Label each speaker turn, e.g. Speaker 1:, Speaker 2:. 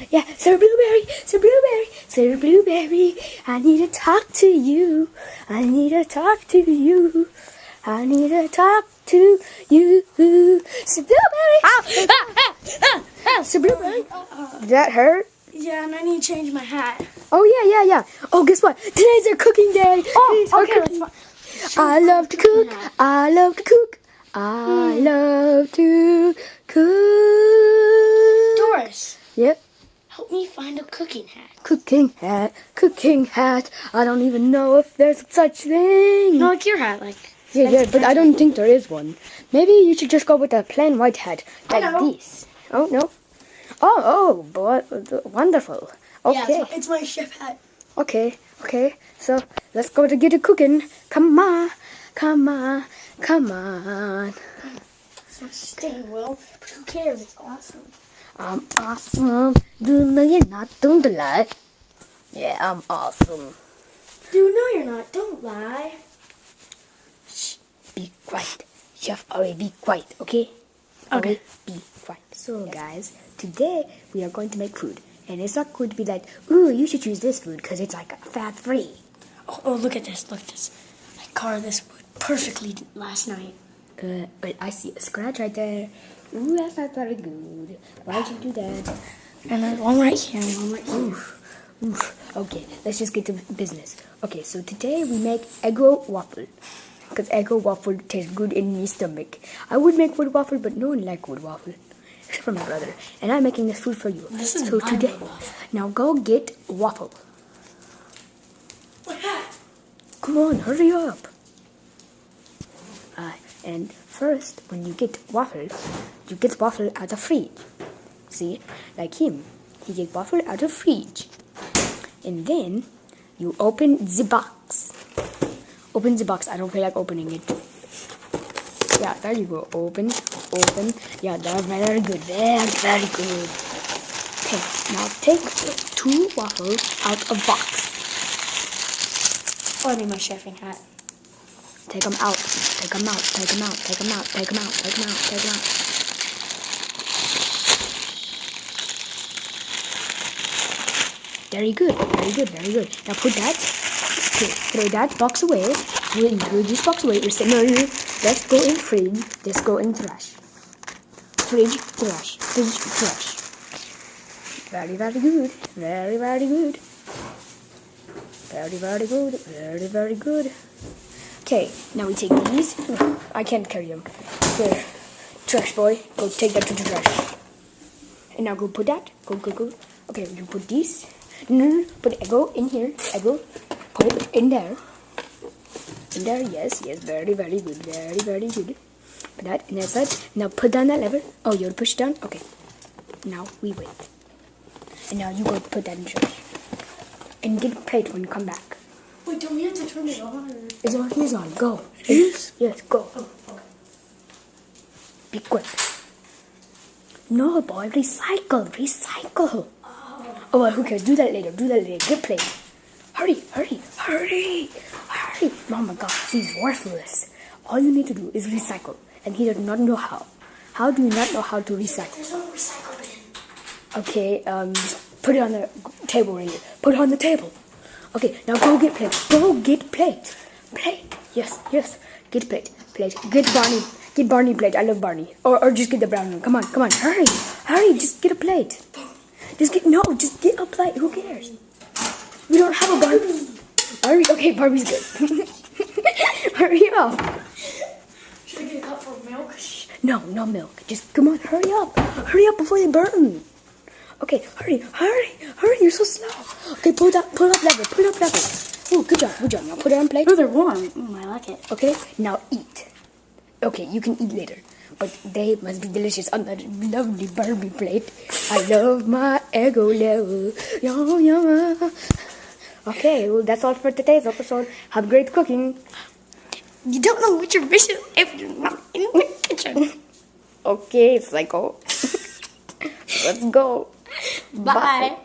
Speaker 1: yeah. Sir Blueberry, Sir Blueberry, Sir Blueberry. I need to talk to you. I need to talk to you. I need to talk to you. Sir Blueberry. Sir Blueberry. Did that hurt?
Speaker 2: Yeah, and I need to change my hat.
Speaker 1: Oh, yeah. Oh, guess what? Today's our cooking day.
Speaker 2: Oh, okay.
Speaker 1: Cooking. I love to cook. I love to cook. I love to cook.
Speaker 2: Doris.
Speaker 1: Yep.
Speaker 2: Help me find a cooking hat.
Speaker 1: Cooking hat. I don't even know if there's such thing.
Speaker 2: No, like your hat, like.
Speaker 1: Yeah, but I don't think there is one. Maybe you should just go with a plain white hat, like this. Oh, no. Oh, boy, wonderful. Okay.
Speaker 2: Yeah, it's my chef hat.
Speaker 1: Okay. So let's go to get it cooking. Come on.
Speaker 2: It's my stain, Will. But who cares? It's awesome.
Speaker 1: I'm awesome. Do you know you're not? Don't lie. Yeah, I'm awesome.
Speaker 2: Dude, no, you're not. Don't lie.
Speaker 1: Shh. Be quiet. Chef Ari, be quiet, okay?
Speaker 2: Okay.
Speaker 1: Be quiet. So, guys, today we are going to make food. And it's not going to be like, ooh, you should choose this food because it's like fat-free.
Speaker 2: Oh, look at this. I carved this wood perfectly last night.
Speaker 1: But I see a scratch right there. Ooh, that's not very good. Why'd you do that?
Speaker 2: And then one right here and one right here.
Speaker 1: Oof. Okay, let's just get to business. Okay, so today we make Eggo waffle. Because Eggo waffle tastes good in my stomach. I would make wood waffle, but no one likes wood waffle. Except for my brother. And I'm making this food for you.
Speaker 2: This is
Speaker 1: so
Speaker 2: my
Speaker 1: today,
Speaker 2: wood waffle.
Speaker 1: Now go get waffle. Come on, hurry up. And first, when you get waffle, you get waffle out of fridge. See, like him, he get waffle out of fridge. And then you open the box. Open the box. I don't feel like opening it. Yeah, there you go. Open. Yeah, that's very good. Very good. Okay, now take 2 waffles out of box.
Speaker 2: Oh, I need my chefing hat.
Speaker 1: Take them out. Take them out. Very good. Now put that. Okay, throw that box away. We'll throw this box away. No. Let's go in fridge. Let's go in trash. Fridge, trash. Very good. Very good. Okay, now we take these. I can't carry them. Here, trash boy, go take that to the trash. And now go put that. Go. Okay, you put these. No. Put Eggo in here. Eggo. Put it in there. Yes. Very good. Very good. Put that in that side. Now put down that lever. Oh, you want to push it down? Okay. Now we wait. And now you go put that in trash. And get a plate when you come back.
Speaker 2: Wait, don't we have to turn it on?
Speaker 1: It's on. Go.
Speaker 2: Yes?
Speaker 1: Yes, go.
Speaker 2: Oh, okay.
Speaker 1: Be quick. No, boy. Recycle. Oh, well, who cares? Do that later. Get plate. Hurry. Oh my God, he's worthless. All you need to do is recycle. And he does not know how. How do you not know how to recycle?
Speaker 2: There's no recycle bin.
Speaker 1: Okay, just put it on the table right here. Put it on the table. Okay, now go get plate. Plate. Yes. Get plate. Get Barney plate. I love Barney. Or just get the brown one. Come on. Hurry. Just get a plate. Just get a plate. Who cares? We don't have a Barbie. Okay, Barbie's good. Hurry up.
Speaker 2: Should I get a cup for milk?
Speaker 1: No milk. Just come on, hurry up before they burn. Okay, hurry. You're so slow. Okay, pull up lever. Oh, good job. Now put it on plate.
Speaker 2: Oh, they're warm. I like it.
Speaker 1: Okay, now eat. Okay, you can eat later, but they must be delicious on that lovely Barbie plate. I love my Eggo level. Yum. Okay, well, that's all for today's episode. Have great cooking.
Speaker 2: You don't know what your mission is if you're not in the kitchen.
Speaker 1: Okay, psycho. Let's go.
Speaker 2: Bye.